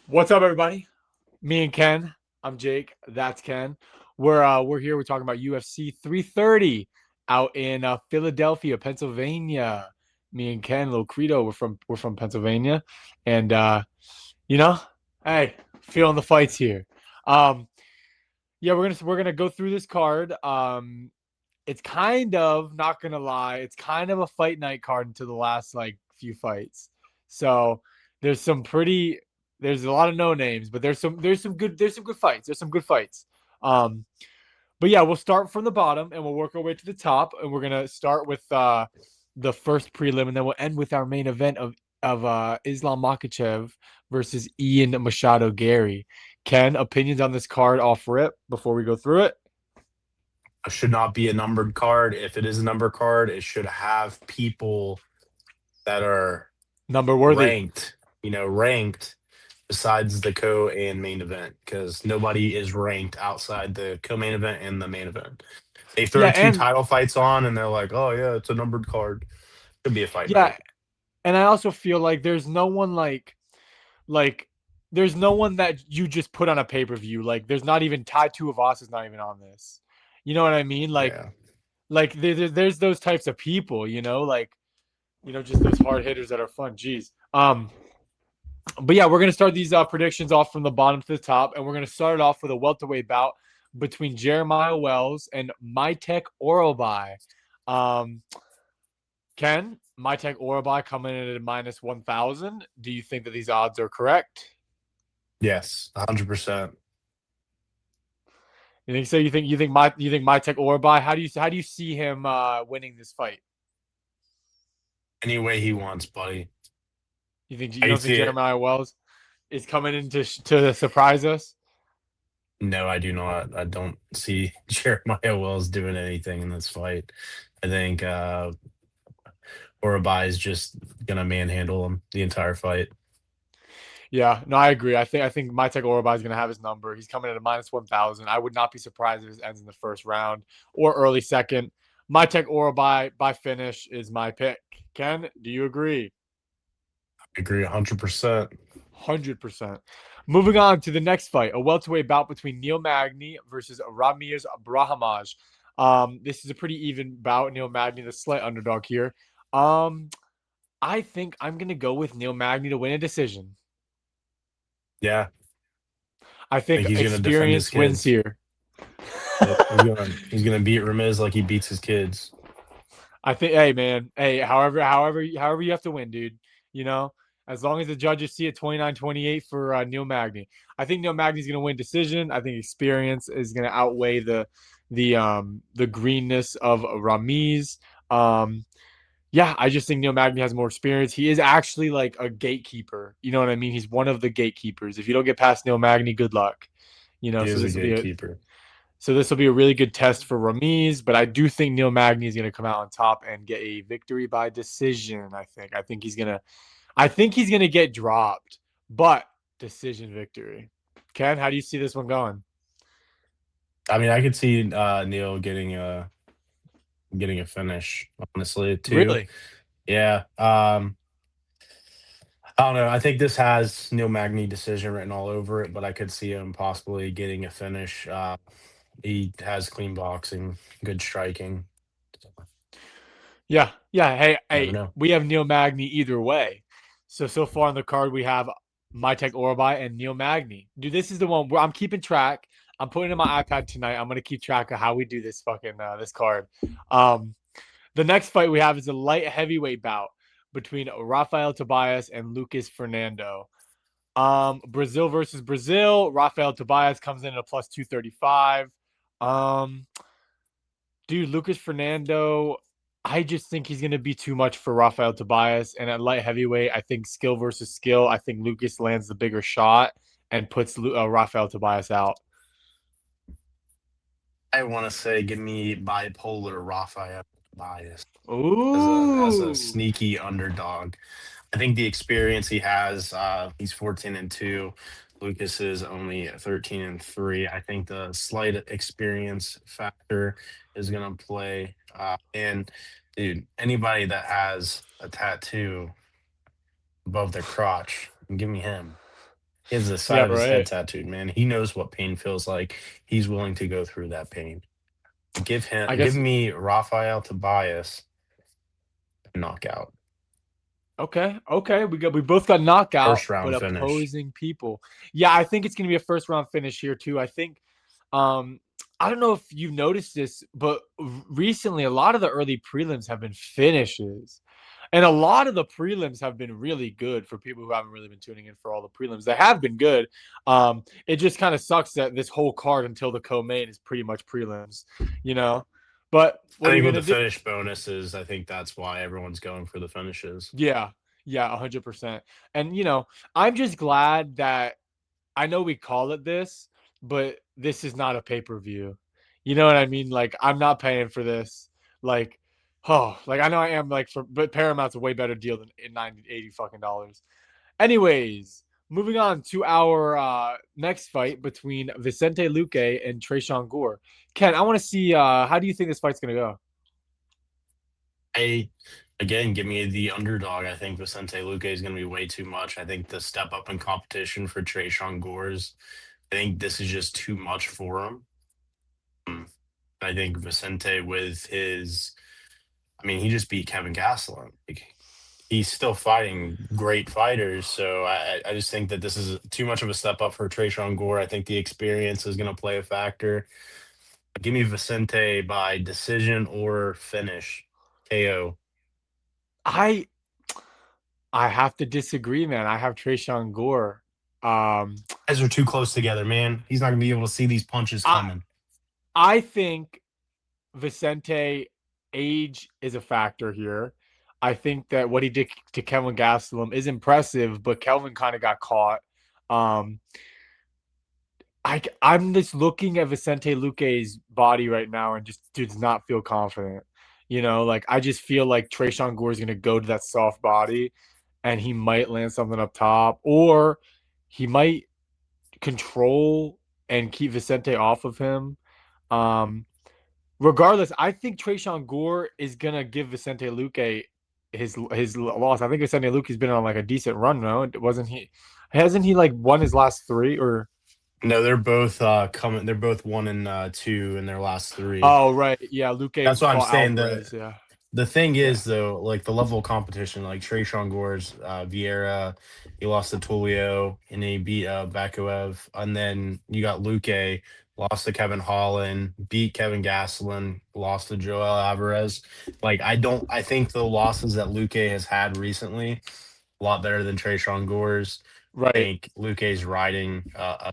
What's up, everybody? Me and Ken. I'm Jake. That's Ken. We're here. We're talking about UFC 330 out in Philadelphia, Pennsylvania. Me and Ken, little Credo. We're from Pennsylvania, and you know, hey, feeling the fights here. Um, yeah, we're gonna go through this card. It's kind of not gonna lie, it's kind of a fight night card into the last like few fights. So there's some pretty there's a lot of no names, but there's some good fights. There's some good fights. Um, but yeah, we'll start from the bottom and we'll work our way to the top, and we're gonna start with the first prelim, and then we'll end with our main event of Islam Makhachev versus Ian Machado Gary. Ken, opinions on this card off rip before we go through it? Should not be a numbered card. If it is a numbered card, it should have people that are Number worthy. ranked besides the co and main event because nobody is ranked outside the co-main event and the main event. They Yeah, throw two and title fights on and they're like, "Oh yeah, it's a numbered card." Could be a fight yeah, night. and I also feel like like there's no one that you just put on a pay-per-view. Like there's not even Tai Tuivasa is not even on this. You know what I mean? Yeah. Like there's those types of people, just those hard hitters that are fun. Jeez. But yeah, we're gonna start these predictions off from the bottom to the top, and we're gonna start it off with a welterweight bout between Jeremiah Wells and Mytek Orobai. Um, Ken, Mytek Orobai coming in at minus 1,000. Do you think that these odds are correct? Yes, 100%. You think so? You think Mytek Orobai? How do you see him winning this fight? Any way he wants, buddy. You I don't think see it. Jeremiah Wells is coming in to surprise us? No, I do not. I don't see Jeremiah Wells doing anything in this fight. I think Urabai is just gonna manhandle him the entire fight. Yeah, no, I agree. I think Mytek Orobai is going to have his number. He's coming in at minus 1,000. I would not be surprised if it ends in the first round or early second. Mytek Orobai by finish is my pick. Ken, do you agree? I agree 100%. 100%. Moving on to the next fight, a welterweight bout between Neil Magny versus Ramiz Brahimaj. This is a pretty even bout. Neil Magny, the slight underdog here. Um, I think I'm gonna go with Neil Magny to win a decision. Yeah, I I think think he's gonna defend his experience wins kids. here. Yep, he's gonna beat Ramiz like he beats his kids. I think, hey man, hey, however you have to win, dude. You know, as long as the judges see it 29-28 for Neil Magny. I think Neil Magny's gonna win decision. I think experience is gonna outweigh the greenness of Ramiz. Um, yeah, I just think Neil Magny has more experience. He is actually like a gatekeeper. You know what I mean? He's one of the gatekeepers. If you don't get past Neil Magny, good luck. He So is a this will be a gatekeeper. really good test for Ramiz, but I do think Neil Magny is going to come out on top and get a victory by decision. I think he's gonna get dropped, but decision victory. Ken, how do you see this one going? I mean, I could see Neil getting a finish, honestly, too. Really? Yeah. I don't know. I think this has Neil Magny decision written all over it, but I could see him possibly getting a finish. He has clean boxing, good striking. So, Yeah, yeah. Hey, never hey, know. we have Neil Magny either way. So far on the card we have Mytek Orobai and Neil Magny. Dude, this is the one where I'm keeping track. I'm putting it in my iPad tonight. I'm gonna keep track of how we do this fucking this card. Um, The next fight we have is a light heavyweight bout between Rafael Tobias and Lucas Fernando. Brazil versus Brazil. Rafael Tobias comes in at a plus 235. Um, dude, Lucas Fernando, I just think he's gonna be too much for Rafael Tobias. And at light heavyweight, I think skill versus skill. I think Lucas lands the bigger shot and puts Rafael Tobias out. I want to say, give me bipolar Raphael bias as a Ooh. sneaky underdog. I think the experience he has, he's 14-2. Lucas is only 13-3. I think the slight experience factor is gonna play. And dude, anybody that has a tattoo above their crotch, give me him. He has the side Yeah, of his head right. tattooed, man. He knows what pain feels like. He's willing to go through that pain. I Give guess me Rafael Tobias knockout. okay, okay. We both got knockout, First but round finish. opposing people. Yeah, I think it's gonna be a first round finish here too. I think um I don't know if you've noticed this, but recently a lot of the early prelims have been finishes. And a lot of the prelims have been really good for people who haven't really been tuning in for all the prelims. They have been good. It just kind of sucks that this whole card until the co-main is pretty much prelims, you know. But I what are you think with gonna the do? finish bonuses, I think that's why everyone's going for the finishes. Yeah, yeah, 100%. And I'm just glad that I know we call it this, but this is not a pay-per-view. You know what I mean? Like I'm not paying for this. Like, oh, like I know I am like but Paramount's a way better deal than 90, 80 fucking dollars. Anyways, moving on to our next fight between Vicente Luque and Trayshawn Gore. Ken, I want to see how do you think this fight's gonna go? I Again, give me the underdog. I think Vicente Luque is going to be way too much. I think the step up in competition for Trayshawn Gores, I think this is just too much for him. Um, I think Vicente with his, I mean, he just beat Kevin Gastelum. Like, he's still fighting great fighters. So I just think that this is too much of a step up for Trayshawn Gore. I think the experience is going to play a factor. Give me Vicente by decision or finish. KO. I I have to disagree, man. I have Trayshawn Gore. Um, Guys are too close together, man. He's not gonna be able to see these punches I coming. I think Vicente age is a factor here. I think that what he did to Kelvin Gastelum is impressive, but Kelvin kind of got caught. Um, I'm just looking at Vicente Luque's body right now and just does not feel confident. Like I just feel like Trayshawn Gore is gonna go to that soft body, and he might land something up top, or he might control and keep Vicente off of him. Um, Regardless, I think Trayshawn Gore is gonna give Vicente Luque his loss. I think Vicente Luque's been on like a decent run now, wasn't he? Hasn't he like won his last three or? No, they're both coming. They're both 1-2 in their last three. Oh right, yeah. Luque That's what I'm fought saying. Alvarez. Yeah, The thing yeah, is though, like the level of competition, like Trayshawn Gore's Vieira, he lost to Tulio and he beat Bakoev, and then you got Luque, lost to Kevin Holland, beat Kevin Gastelum, lost to Joel Alvarez. Like I think the losses that Luque has had recently a lot better than Trayshawn Gore's. I right, think Luque's riding a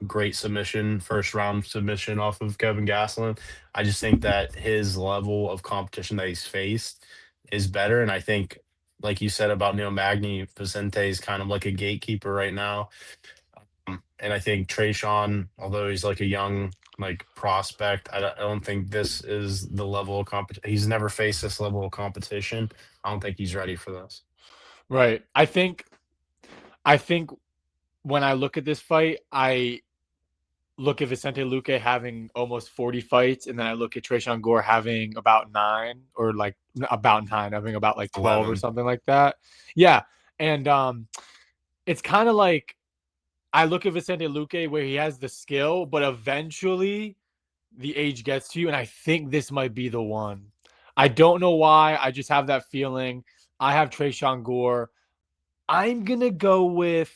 great submission, first round submission off of Kevin Gastelum. I just think that his level of competition that he's faced is better. And I think, like you said about Neil Magny, Vicente is kind of like a gatekeeper right now. And I think Trayshawn, although he's like a young like prospect, I don't think this is the level of competition. He's never faced this level of competition. I don't think he's ready for this. right. I think when I look at this fight, I look at Vicente Luque having almost 40 fights, and then I look at Trayshawn Gore having about nine, or like about nine, having about like 12 or 11. something like that. Yeah. And it's kind of like I look at Vicente Luque where he has the skill, but eventually the age gets to you, and I think this might be the one. I don't know why. I just have that feeling. I have Trayshawn Gore. I'm gonna go with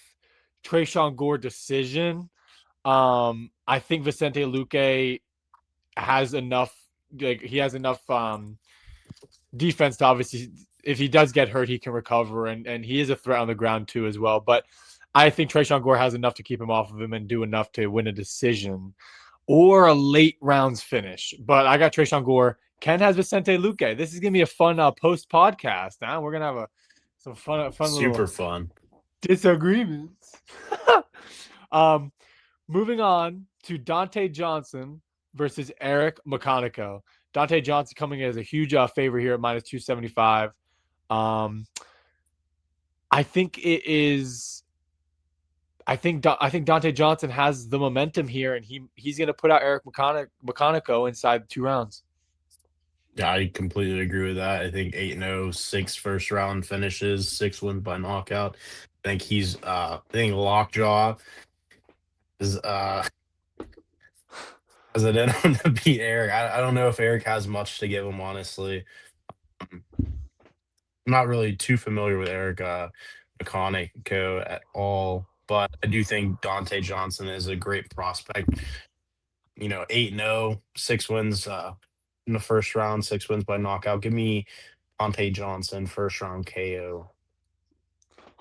Trayshawn Gore decision. I think Vicente Luque has enough, like he has enough defense to obviously, if he does get hurt, he can recover, and he is a threat on the ground too as well. But I think Trayshawn Gore has enough to keep him off of him and do enough to win a decision or a late rounds finish. But I got Trayshawn Gore. Ken has Vicente Luque. This is gonna be a fun post podcast. Now we're gonna have some fun little Super fun. disagreements. um, Moving on to Dante Johnson versus Eric McConico. Dante Johnson coming in as a huge favor here at minus 275. Um, I think it is. I think Dante Johnson has the momentum here, and he's going to put out Eric McConico inside 2 rounds. Yeah, I completely agree with that. I think 8-0, six first round finishes, 6 wins by knockout. I I think Lockjaw is has it in him to beat Eric. I don't know if Eric has much to give him, honestly. I'm not really too familiar with Eric McConaughey at all, but I do think Dante Johnson is a great prospect. 8-0, 6 wins in the first round, 6 wins by knockout. Give me Dante Johnson first round KO.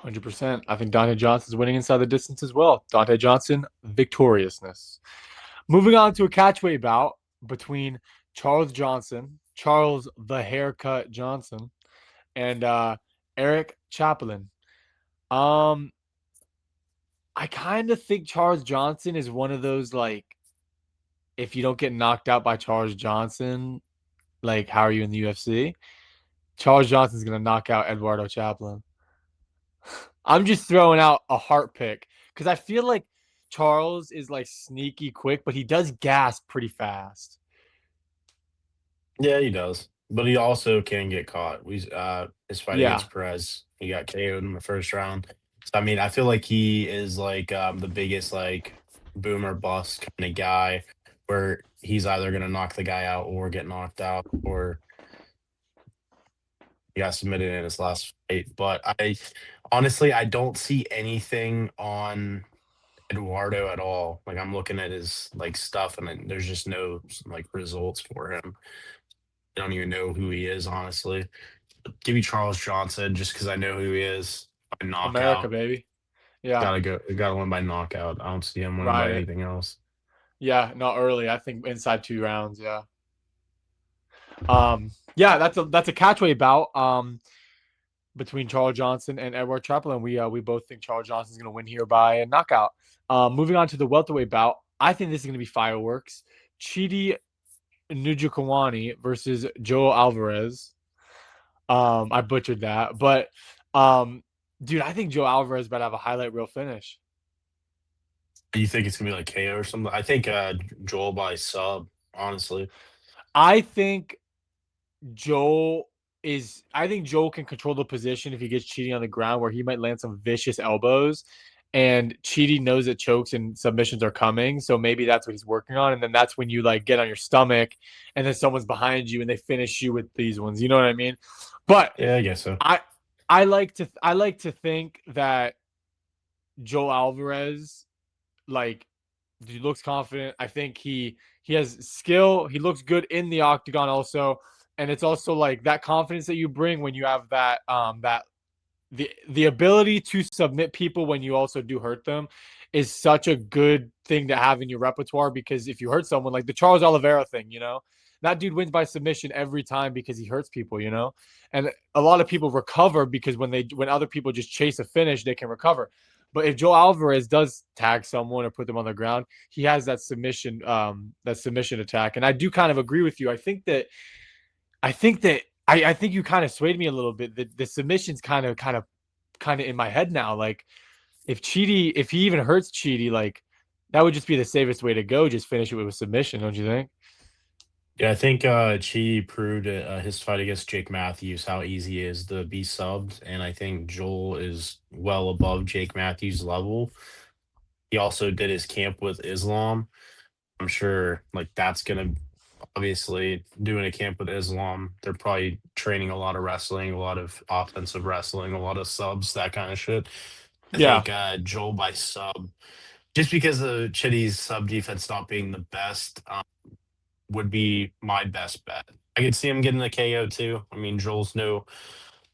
100%. I think Dante Johnson's winning inside the distance as well. Dante Johnson, victoriousness. Moving on to a catchweight bout between Charles Johnson, Charles the Haircut Johnson, and Eric Chaplin. Um, I kind of think Charles Johnson is one of those like, if you don't get knocked out by Charles Johnson, like how are you in the UFC? Charles Johnson's gonna knock out Eduardo Chaplin. I'm just throwing out a heart pick because I feel like Charles is like sneaky quick, but he does gas pretty fast. Yeah, he does. But he also can get caught. His fight Yeah, against Perez, he got KO'd in the first round. So I mean, I feel like he is like the biggest like boomer bust kind of guy where he's either gonna knock the guy out or get knocked out or he got submitted in his last fight. But I honestly I don't see anything on Eduardo at all. Like I'm looking at his like stuff and there's just no like results for him. I don't even know who he is, honestly. Give me Charles Johnson just because I know who he is by America, knockout. baby. Yeah, Gotta win by knockout. I don't see him winning by ride it. anything else. Yeah, not early. I think inside 2 rounds. Yeah. Yeah, that's a catchweight bout. Between Charles Johnson and Edward Chaplin. We both think Charles Johnson's gonna win here by a knockout. Moving on to the welterweight bout, I think this is gonna be fireworks. Chidi Njokuani versus Joe Alvarez. I butchered that, but dude, I think Joe Alvarez better have a highlight reel finish. You think it's gonna be like KO or something? I think Joel by sub, honestly. I think I think Joel can control the position if he gets Chidi on the ground where he might land some vicious elbows. And Chidi knows that chokes and submissions are coming. So maybe that's what he's working on. And then that's when you like get on your stomach and then someone's behind you and they finish you with these ones. You know what I mean? But Yeah, I guess so. I I like to think that Joe Alvarez like he looks confident. I think he has skill. He looks good in the octagon also, and it's also like that confidence that you bring when you have that the ability to submit people when you also do hurt them is such a good thing to have in your repertoire because if you hurt someone like the Charles Oliveira thing, that dude wins by submission every time because he hurts people, and a lot of people recover because when other people just chase a finish, they can recover. But if Joe Alvarez does tag someone or put them on the ground, he has that submission attack. And I do kind of agree with you. I think you kind of swayed me a little bit. The submission's kind of in my head now. Like if he even hurts Cheaty, like that would just be the safest way to go. Just finish it with a submission, don't you think? Yeah, I think Chi proved his fight against Jake Matthews how easy it is to be subbed, and I think Joel is well above Jake Matthews' level. He also did his camp with Islam. I'm sure like that's gonna obviously doing a camp with Islam. They're probably training a lot of wrestling, a lot of offensive wrestling, a lot of subs, that kind of shit. I Yeah, think Joel by sub, just because of Chitty's sub defense not being the best, would be my best bet. I could see him getting a KO too. I mean, Joel's no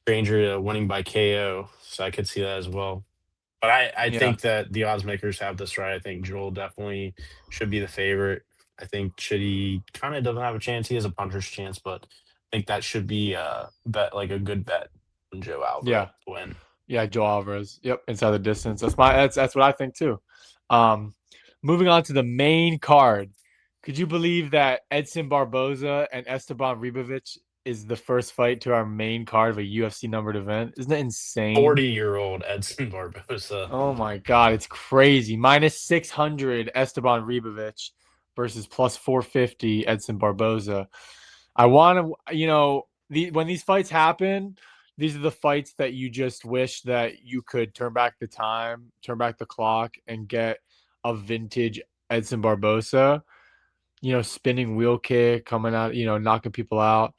stranger to winning by KO, so I could see that as well. But I yeah, think that the odds makers have this right. I think Joel definitely should be the favorite. I think Chitty kind of doesn't have a chance. He has a puncher's chance, but I think that should be a bet, like a good bet on Joe Alvarez yeah, to win. yeah. Joe Alvarez. Yep, inside the distance. That's what I think too. Um, moving on to the main card. Could you believe that Edson Barboza and Esteban Ribovic is the first fight to our main card of a UFC numbered event? Isn't that insane? 40-year-old Edson Barbosa. Oh my God, it's crazy. Minus 600 Esteban Ribovic versus plus 450 Edson Barboza. I want to, when these fights happen, these are the fights that you just wish that you could turn back the time, turn back the clock, and get a vintage Edson Barbosa, spinning wheel kick coming out, knocking people out.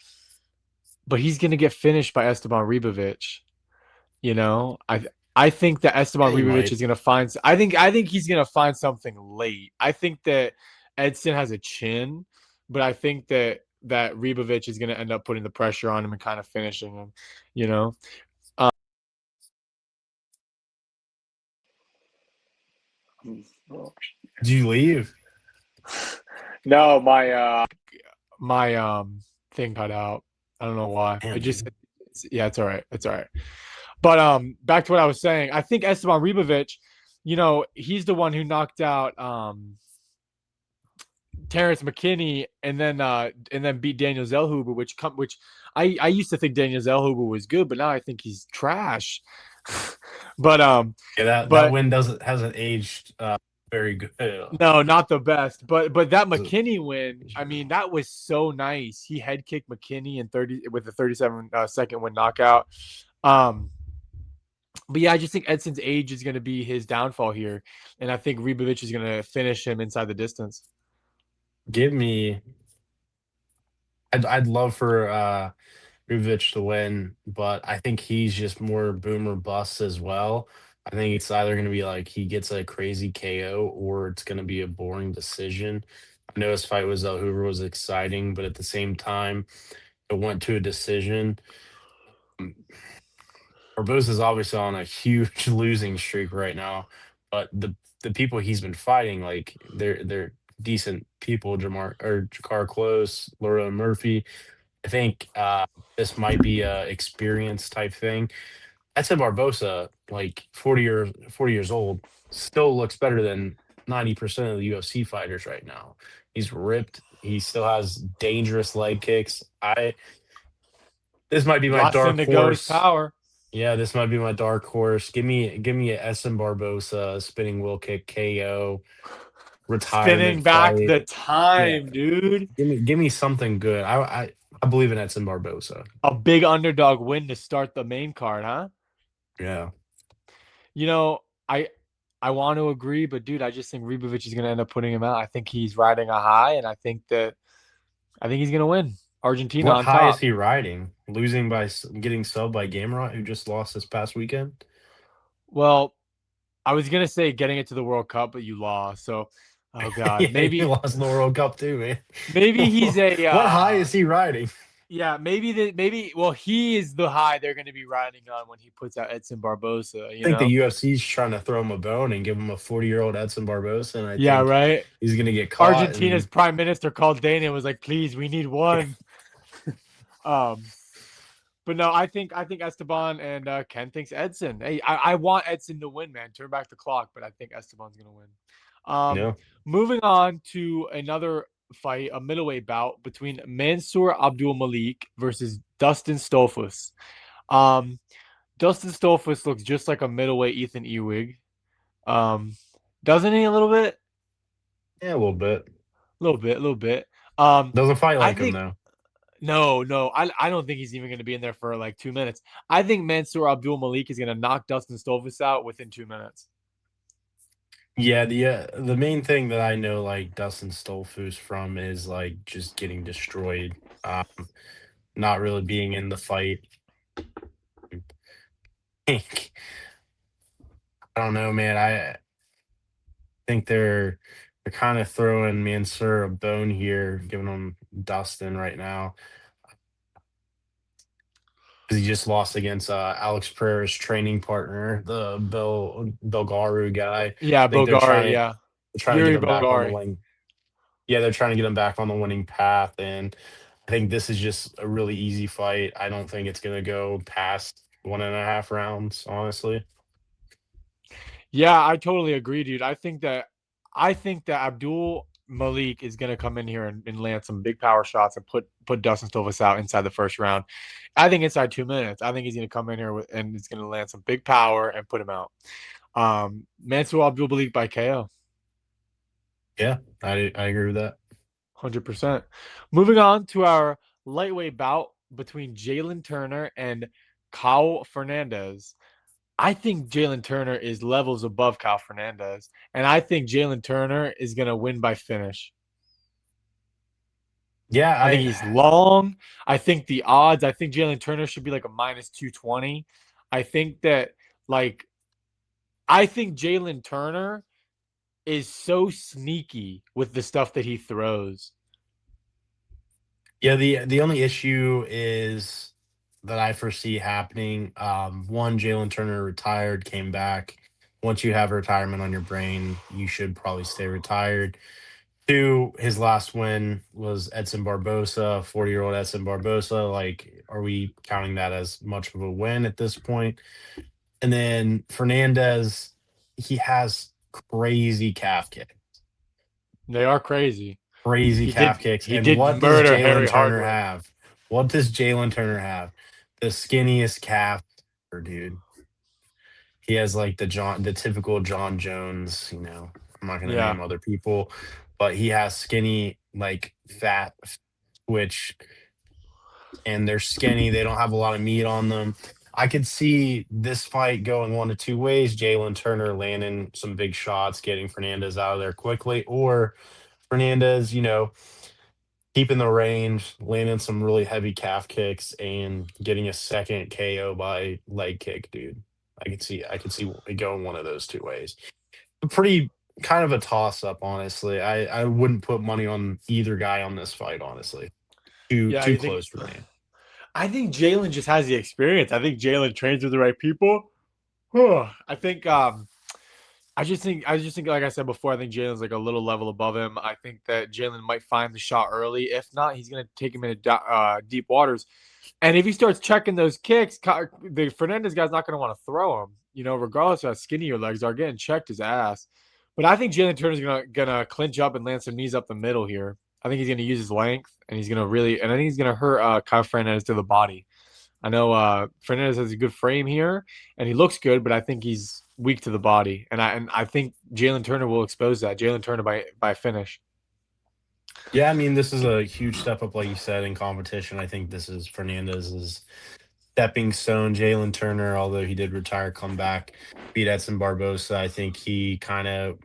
But he's gonna get finished by Esteban Ribovic. I think that Yeah, Esteban he Ribovic might. is gonna find. I think he's gonna find something late. I think that Edson has a chin, but I think that Ribovic is gonna end up putting the pressure on him and kind of finishing him. You know. Did you leave? No, my thing cut out. I don't know why. Damn, dude. Yeah, it's all right. It's all right. But back to what I was saying. I think Esteban Ribovic, he's the one who knocked out Terrence McKinney and then beat Daniel Zellhuber, which I used to think Daniel Zellhuber was good, but now I think he's trash. but Yeah, that but win doesn't hasn't aged very good. no, not the best. But that McKinney win, I mean, that was so nice. He head kicked McKinney in 30 with a 37 second win knockout. Um, but yeah, I just think Edson's age is going to be his downfall here, and I think Ribovic is going to finish him inside the distance. Give me. I'd love for Ruvic to win, but I think he's just more boom or bust as well. I think it's either going to be like he gets a crazy KO or it's going to be a boring decision. I know his fight with Hoover was exciting, but at the same time, it went to a decision. Barboza is obviously on a huge losing streak right now, but the people he's been fighting, like they're decent people. Jakar Close, Laura Murphy. I think this might be a experience type thing. Edson Barbosa, like 40 years old, still looks better than 90% of the UFC fighters right now. He's ripped. He still has dangerous leg kicks. I This might be my Last thing dark to go is horse. power. Yeah, this might be my dark horse. Give me a Edson Barbosa spinning wheel kick KO retirement Spinning back fight. the Yeah, time, dude. give me something good. I believe in Edson Barbosa. A big underdog win to start the main card, huh? Yeah. You know, I I want to agree, but dude, I just think Ribovic is going to end up putting him out. I think he's riding a high, and I think he's going to win. Argentina What on high is top. he riding? Losing by getting subbed by Gamrot, who just lost this past weekend. Well, I was going to say getting it to the World Cup, but you lost. So, oh God, Yeah, he maybe lost in the World Cup too, man. maybe he's a What high is he riding? yeah, maybe well, he is the high they're going to be riding on when he puts out Edson Barbosa, I think the UFC's trying to throw him a bone and give him a 40-year-old Edson Barbosa, and I Yeah, think right. he's gonna get caught. Argentina's And prime minister called Dana and was like, "Please, we need one." Um, but no, I think Esteban and Ken thinks Edson. Hey, I want Edson to win, man. Turn back the clock, but I think Esteban's gonna win. Um, no, moving on to another fight, a middleweight bout between Mansour Abdul Malik versus Dustin Stolfus. Um, Dustin Stolfus looks just like a middleweight Ethan Ewig. Um, doesn't he a little bit? yeah, a little bit. A little bit, a little bit. Um, Doesn't fight I like him think though. no, I don't think he's even going to be in there for like 2 minutes. I think Mansour Abdul Malik is going to knock Dustin Stolfus out within 2 minutes. Yeah, the main thing that I know like Dustin Stolfus from is like just getting destroyed, um, not really being in the fight. I don't know, man. I think they're kind of throwing Mansour a bone here, giving him Dustin right now because he just lost against Alex Pereira's training partner, the Belgaru guy. I Yeah, think Bulgari, yeah. they're trying to get Yuri him back on the Bulgari. wing. Yeah, they're trying to get him back on the winning path, and I think this is just a really easy fight. I don't think it's gonna go past 1.5 rounds, honestly. Yeah, I totally agree, dude. I think that Abdul Malik is gonna come in here and land some big power shots and put Dustin Stolfus out inside the first round. I think inside 2 minutes. I think he's gonna come in here and he's gonna land some big power and put him out. Mansour Abdul Malik by KO. Yeah, I agree with that. 100%. Moving on to our lightweight bout between Jalen Turner and Kyle Fernandez. I think Jalen Turner is levels above Kyle Fernandez, and I think Jalen Turner is gonna win by finish. Yeah, I think he's long. I think the odds. I think Jalen Turner should be like a minus 220. I think that like I think Jalen Turner is so sneaky with the stuff that he throws. yeah, the only issue is that I foresee happening. One, Jalen Turner retired, came back. Once you have retirement on your brain, you should probably stay retired. Two, his last win was Edson Barbosa, 40-year-old Edson Barbosa. Like, are we counting that as much of a win at this point? And then Fernandez, he has crazy calf kick, They are crazy. crazy He calf did kicks. he And did what does murder Harry Jalen Turner Hardwood. have? What does Jalen Turner have? The skinniest calf, dude. He has like the typical John Jones. I'm not gonna Yeah. name other people, but he has skinny, like fat twitch, and they're skinny. They don't have a lot of meat on them. I could see this fight going one of two ways: Jalen Turner landing some big shots, getting Fernandez out of there quickly, or Fernandez, keeping the range, landing some really heavy calf kicks, and getting a second KO by leg kick, dude. I could see it going one of those two ways. Pretty kind of a toss up, honestly. I wouldn't put money on either guy on this fight, honestly. Too Yeah, too you think close for me. I think Jalen just has the experience. I think Jalen trains with the right people. I think I just think like I said before, I think Jalen's like a little level above him. I think that Jalen might find the shot early. If not, he's gonna take him into deep waters. And if he starts checking those kicks, the Fernandez guy's not gonna want to throw him. Regardless of how skinny your legs are, getting checked his ass. But I think Jalen Turner's gonna clinch up and land some knees up the middle here. I think he's gonna use his length, and I think he's gonna hurt Kyle Fernandez to the body. I know Fernandez has a good frame here, and he looks good, but I think he's weak to the body, and I think Jalen Turner will expose that. Jalen Turner by finish. Yeah, I mean, this is a huge step up, like you said, in competition. I think this is Fernandez's stepping stone. Jalen Turner, although he did retire, come back, beat Edson Barbosa. I think he kind of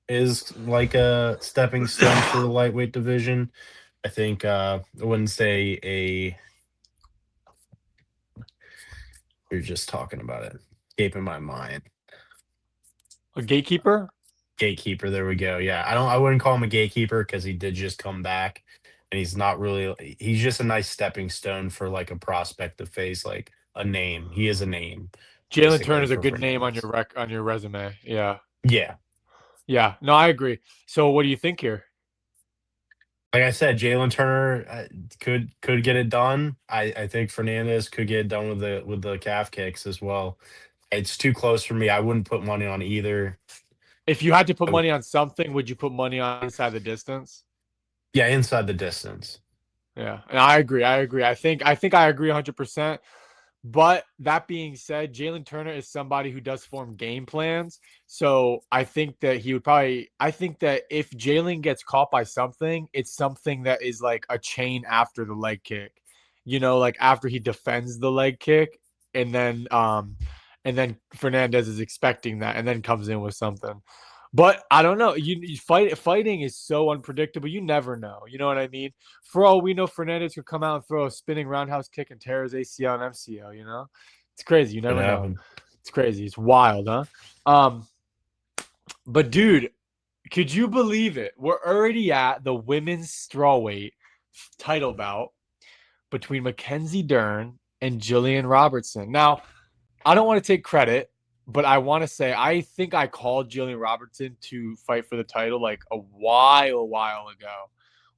is like a stepping stone for the lightweight division. I think I wouldn't say a. You're just talking about it, escaping my mind. A gatekeeper. Gatekeeper. There we go. Yeah, I wouldn't call him a gatekeeper because he did just come back, and he's not really. He's just a nice stepping stone for like a prospect to face like a name. He is a name, Jalen basically Turner's a for good name on Fernandez. on your resume. Yeah, Yeah, yeah. No, I agree. So, what do you think here? like I said, Jalen Turner could get it done. I think Fernandez could get it done with the calf kicks as well. It's too close for me. I wouldn't put money on either. If you had to put I w- money on something, would you put money on inside the distance? yeah, inside the distance. Yeah, and I agree. I agree. I think I agree 100%. But that being said, Jalen Turner is somebody who does form game plans. So I think that he would probably. I think that if Jalen gets caught by something, it's something that is like a chain after the leg kick. Like after he defends the leg kick, and then Fernandez is expecting that, and then comes in with something. But I don't know. Fighting is so unpredictable. You never know. You know what I mean? For all we know, Fernandez could come out and throw a spinning roundhouse kick and tear his ACL and MCL. It's crazy. You Could never know. happen. It's crazy. It's wild, huh? Um, but dude, could you believe it? We're already at the women's strawweight title bout between Mackenzie Dern and Jillian Robertson. Now, I don't want to take credit, but I want to say I think I called Jillian Robertson to fight for the title like a while ago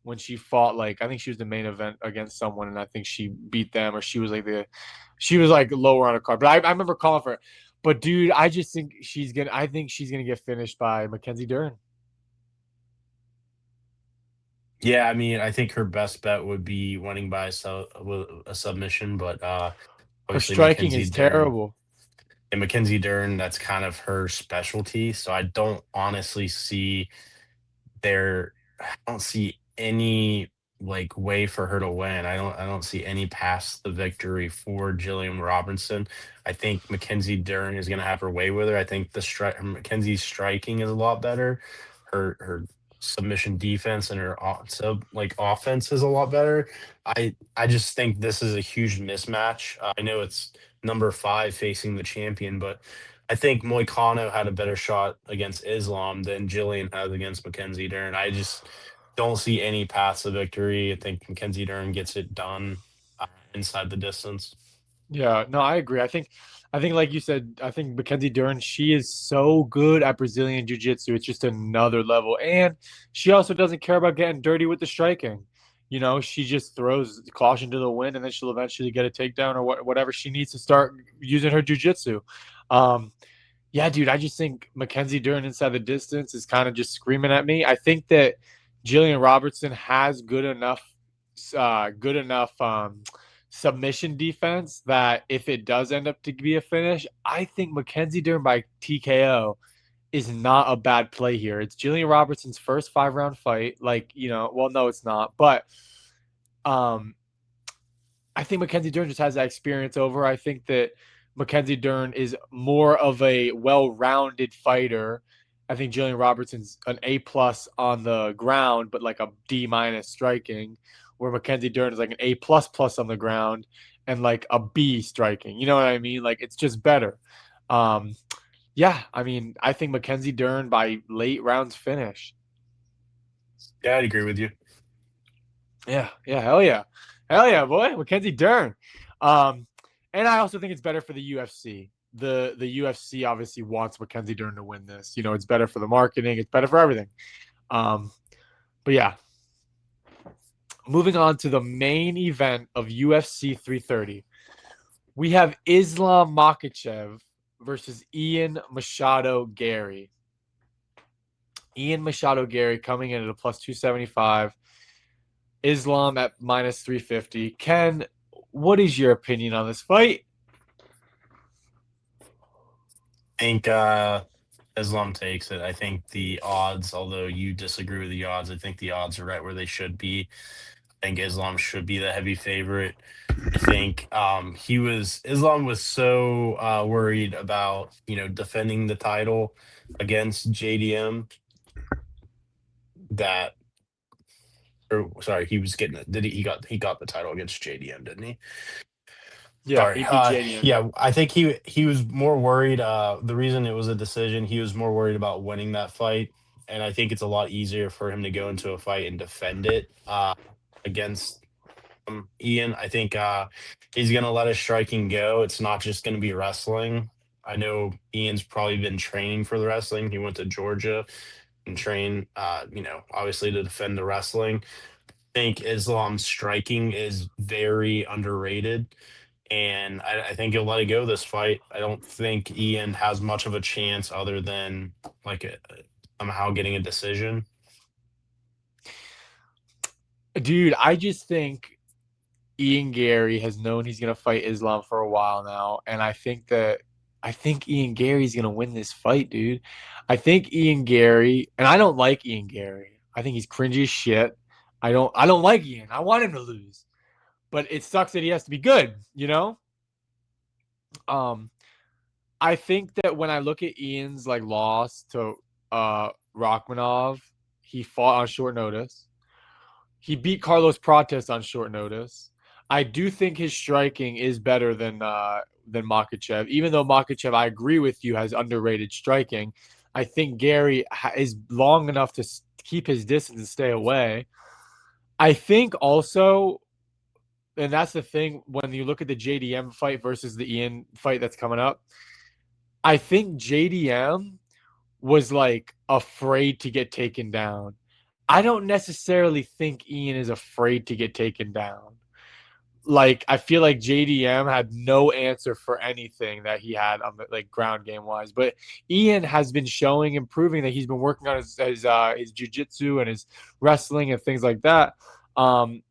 when she fought like I think she was the main event against someone and I think she beat them or she was like lower on a card. But I remember calling for it. But dude, I think she's gonna get finished by Mackenzie Dern. Yeah, I mean, I think her best bet would be winning by with a submission, but Her obviously striking Mackenzie is Dern terrible. and Mackenzie Dern, that's kind of her specialty. So I don't honestly see there. I don't see any. like way for her to win. I don't see any path to victory for Jillian Robertson. I think Mackenzie Dern is going to have her way with her. I think Mackenzie's striking is a lot better. Her submission defense and her offense is a lot better. I just think this is a huge mismatch. I know it's number 5 facing the champion, but I think Moicano had a better shot against Islam than Jillian has against Mackenzie Dern. I just don't see any paths to victory. I think Mackenzie Dern gets it done inside the distance. Yeah, no, I agree. I think like you said, I think Mackenzie Dern, she is so good at Brazilian Jiu-Jitsu. It's just another level. And she also doesn't care about getting dirty with the striking. She just throws caution to the wind and then she'll eventually get a takedown or whatever she needs to start using her jiu-jitsu. Um, yeah, dude, I just think Mackenzie Dern inside the distance is kind of just screaming at me. I think that Jillian Robertson has good enough submission defense that if it does end up to be a finish, I think Mackenzie Dern by TKO is not a bad play here. It's Jillian Robertson's first 5 round fight. Like, well, no, it's not, but um, I think Mackenzie Dern just has that experience over. I think that Mackenzie Dern is more of a well-rounded fighter. I think Jillian Robertson's an A+ on the ground, but like a D- striking, where Mackenzie Dern is like an A++ on the ground and like a B striking. You know what I mean? Like it's just better. Um, yeah, I mean, I think Mackenzie Dern by late rounds finish. Yeah, I'd agree with you. Yeah, yeah, hell yeah. Hell yeah, boy. Mackenzie Dern. Um, and I also think it's better for the UFC. The UFC obviously wants Mackenzie Dern to win this. It's better for the marketing, it's better for everything. Um, but yeah, moving on to the main event of UFC 330. We have Islam Makhachev versus Ian Machado Gary. Ian Machado Gary coming in at a plus 275. Islam at minus 350. Ken, what is your opinion on this fight? I think Islam takes it. I think the odds, although you disagree with the odds, I think the odds are right where they should be. I think Islam should be the heavy favorite. I think Islam was so worried about defending the title against JDM that, or sorry, he was getting it. Did he got the title against JDM, didn't he? Yeah, Sorry. he beat JDM. Yeah. Yeah, I think he was more worried. The reason it was a decision, he was more worried about winning that fight, and I think it's a lot easier for him to go into a fight and defend it against Ian. I think he's gonna let his striking go. It's not just gonna be wrestling. I know Ian's probably been training for the wrestling. He went to Georgia and trained, obviously to defend the wrestling. I think Islam's striking is very underrated, and I think he'll let it go this fight. I don't think Ian has much of a chance other than like somehow getting a decision. Dude, I just think Ian Gary has known he's gonna fight Islam for a while now, and I think Ian Gary's gonna win this fight, dude. I think Ian Gary, and I don't like Ian Gary. I think he's cringy as shit. I don't like Ian. I want him to lose. But it sucks that he has to be good, you know? Um, I think that when I look at Ian's like loss to Rachmanov, he fought on short notice. He beat Carlos Prates on short notice. I do think his striking is better than Makhachev, even though Makhachev, I agree with you, has underrated striking. I think Gary is long enough to keep his distance and stay away. I think also, and that's the thing when you look at the JDM fight versus the Ian fight that's coming up. I think JDM was like afraid to get taken down. I don't necessarily think Ian is afraid to get taken down. Like I feel like JDM had no answer for anything that he had on the like ground game wise, but Ian has been showing improving that he's been working on his jujitsu and his wrestling and things like that. Um,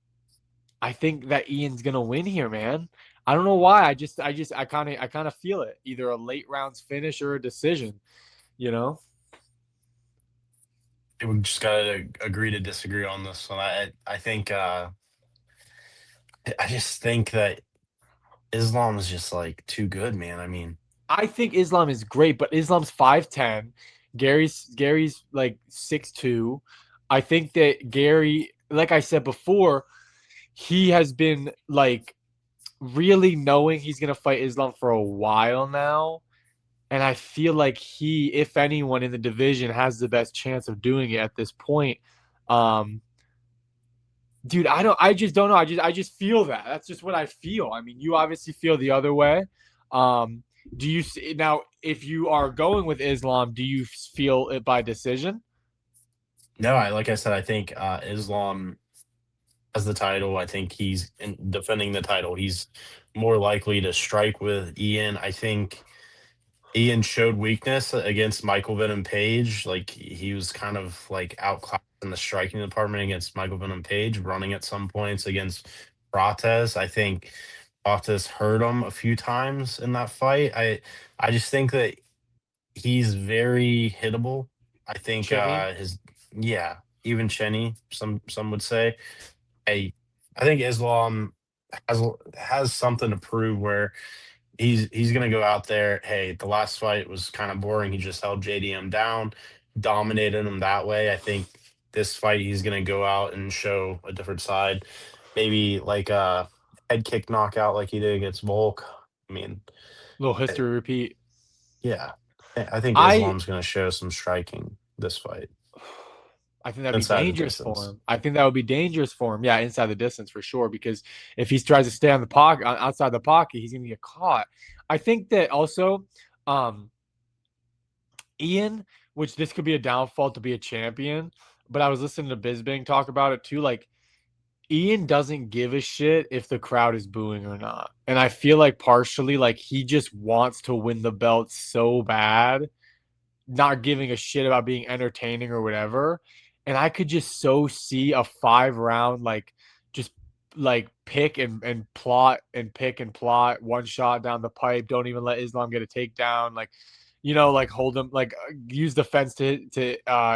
I think that Ian's gonna win here, man. I don't know why. I kind of feel it. Either a late rounds finish or a decision. You know. We just gotta agree to disagree on this one. I think I just think that Islam is just like too good, man. I mean, I think Islam is great, but Islam's 5'10". Gary's like 6'2". I think that Gary, like I said before, he has been like really knowing he's gonna fight Islam for a while now. And I feel like he, if anyone in the division, has the best chance of doing it at this point. Um, dude, I just don't know. I just feel that. That's just what I feel. I mean, you obviously feel the other way. Um, do you see now if you are going with Islam, do you feel it by decision? no, I like I said, I think Islam has the title. I think he's in defending the title. He's more likely to strike with Ian. I think Ian showed weakness against Michael Venom Page. Like he was kind of like outclassed in the striking department against Michael Venom Page, running at some points against Prates. I think Prates hurt him a few times in that fight. I just think that he's very hittable. I think Chenny, his yeah, even Chenny, some would say. I I think Islam has has something to prove where he's gonna go out there. Hey, the last fight was kind of boring. He just held JDM down, dominated him that way. I think this fight he's gonna go out and show a different side. Maybe like a head kick knockout like he did against Volk. I mean, little eh, history repeat. yeah. I think I Islam's gonna show some striking this fight I think that'd be inside the dangerous for distance. him. I think that would be dangerous for him. Yeah, inside the distance for sure. Because if he tries to stay on the pocket, outside the pocket, he's gonna get caught. I think that also, um, Ian, which this could be a downfall to be a champion, but I was listening to Bisbing talk about it too. Like Ian doesn't give a shit if the crowd is booing or not, and I feel like partially like he just wants to win the belt so bad, not giving a shit about being entertaining or whatever. And I could just so see a 5 round just like pick and plot and pick and plot one shot down the pipe. Don't even let Islam get a takedown. Like, like hold him, like use the fence to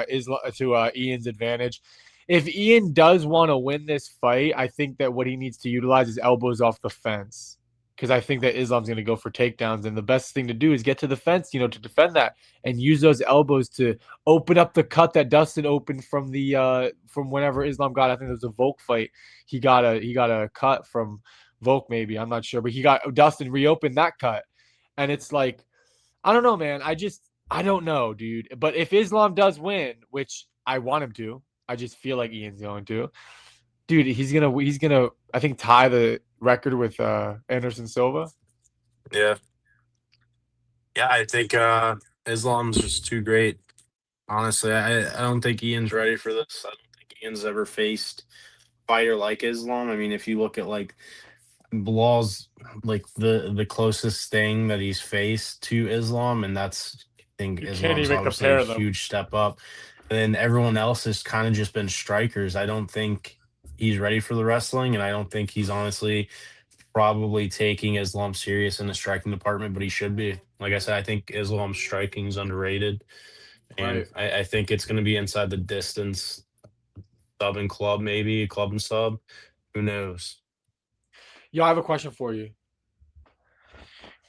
Islam to Ian's advantage. If Ian does want to win this fight, I think that what he needs to utilize is elbows off the fence. Because I think that Islam's going to go for takedowns, and the best thing to do is get to the fence, to defend that and use those elbows to open up the cut that Dustin opened from whenever Islam got. I think there was a Volk fight. He got a cut from Volk, maybe I'm not sure, but he got Dustin reopened that cut, and it's like I don't know, man. I don't know, dude. But if Islam does win, which I want him to, I just feel like Ian's going to. Dude, he's gonna I think tie the record with Anderson Silva. Yeah. Yeah, I think Islam's just too great. Honestly, I don't think Ian's ready for this. I don't think Ian's ever faced a fighter like Islam. I mean, if you look at like Bilal's like the closest thing that he's faced to Islam, and that's I think You can't Islam's even obviously a compare them. huge step up. And then everyone else has kind of just been strikers. I don't think he's ready for the wrestling, and I don't think he's honestly probably taking Islam serious in the striking department, but he should be. Like I said, I think Islam's striking is underrated, and Right. I think it's going to be inside the distance, sub and club, maybe club and sub. Who knows? Yo, I have a question for you.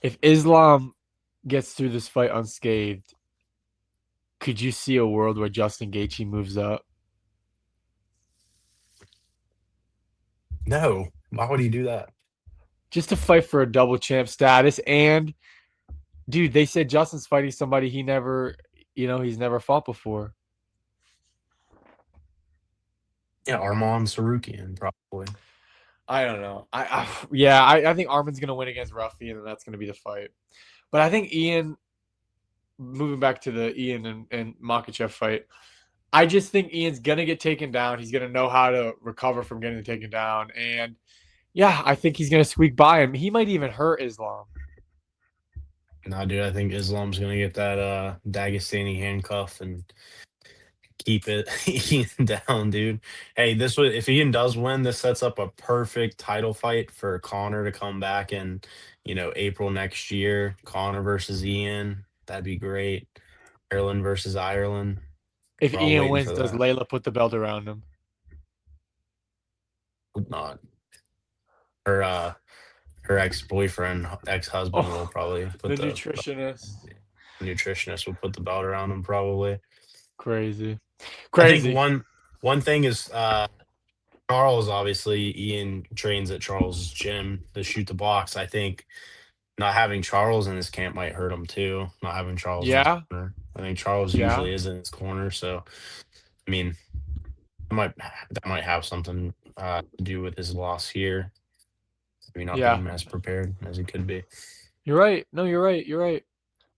If Islam gets through this fight unscathed, could you see a world where Justin Gaethje moves up No. Why would he do that? just to fight for a double champ status? And dude, they said Justin's fighting somebody he's never fought before. Yeah, Arman Sarukian, probably. I don't know. I think Armin's gonna win against Ruffy, and that's gonna be the fight. But I think Ian, moving back to the Ian and Makachev fight, I just think Ian's gonna get taken down. He's gonna know how to recover from getting taken down, and yeah, I think he's gonna squeak by him. He might even hurt Islam. Nah, dude, I think Islam's gonna get that Dagestani handcuff and keep it Ian down, dude. Hey, this would if Ian does win, this sets up a perfect title fight for Connor to come back in, April next year. Connor versus Ian. That'd be great. Ireland versus Ireland. If We're all Ian waiting wins, for does that. Layla put the belt around him? Hope not. Her her ex-boyfriend, ex-husband will Oh, probably the put the nutritionist. nutritionist will put the belt around him probably. Crazy. I think Crazy. one thing is Charles, obviously Ian trains at Charles's gym to shoot the box. I think not having Charles in his camp might hurt him too. Not having Charles in his Yeah. corner. I think Charles Yeah. usually is in his corner, so I mean, that might have something to do with his loss here. Maybe not Yeah. being as prepared as he could be. You're right. No, you're right. You're right.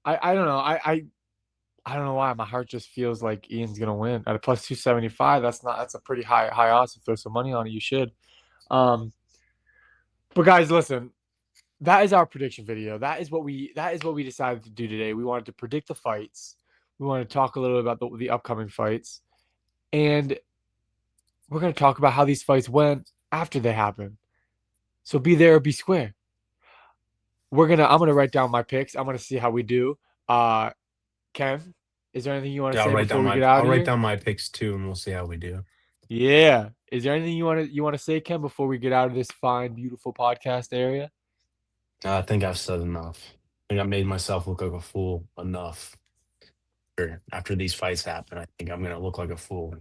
I don't know. I don't know why my heart just feels like Ian's gonna win at a plus 275. That's a pretty high odds to throw some money on it. You should. Um, but guys, listen, that is our prediction video. That is what we decided to do today. We wanted to predict the fights. We wanted to talk a little bit about the upcoming fights, and we're gonna talk about how these fights went after they happened. So be there or be square. I'm gonna write down my picks. I'm gonna see how we do. Uh, Ken, is there anything you want to Yeah, say before we get out I'll of write here? down my picks too, and we'll see how we do. Yeah. Is there anything you want to say, Ken, before we get out of this fine, beautiful podcast area? I think I've said enough. I think I made myself look like a fool enough. After these fights happen, I think I'm gonna look like a fool.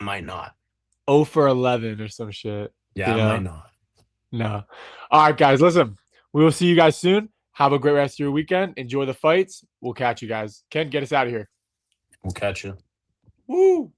I might not. 0 for 11 or some shit. Yeah, You I might know? not. No. All right, guys, listen. We will see you guys soon. Have a great rest of your weekend. Enjoy the fights. We'll catch you guys. Ken, get us out of here. We'll catch you. Woo!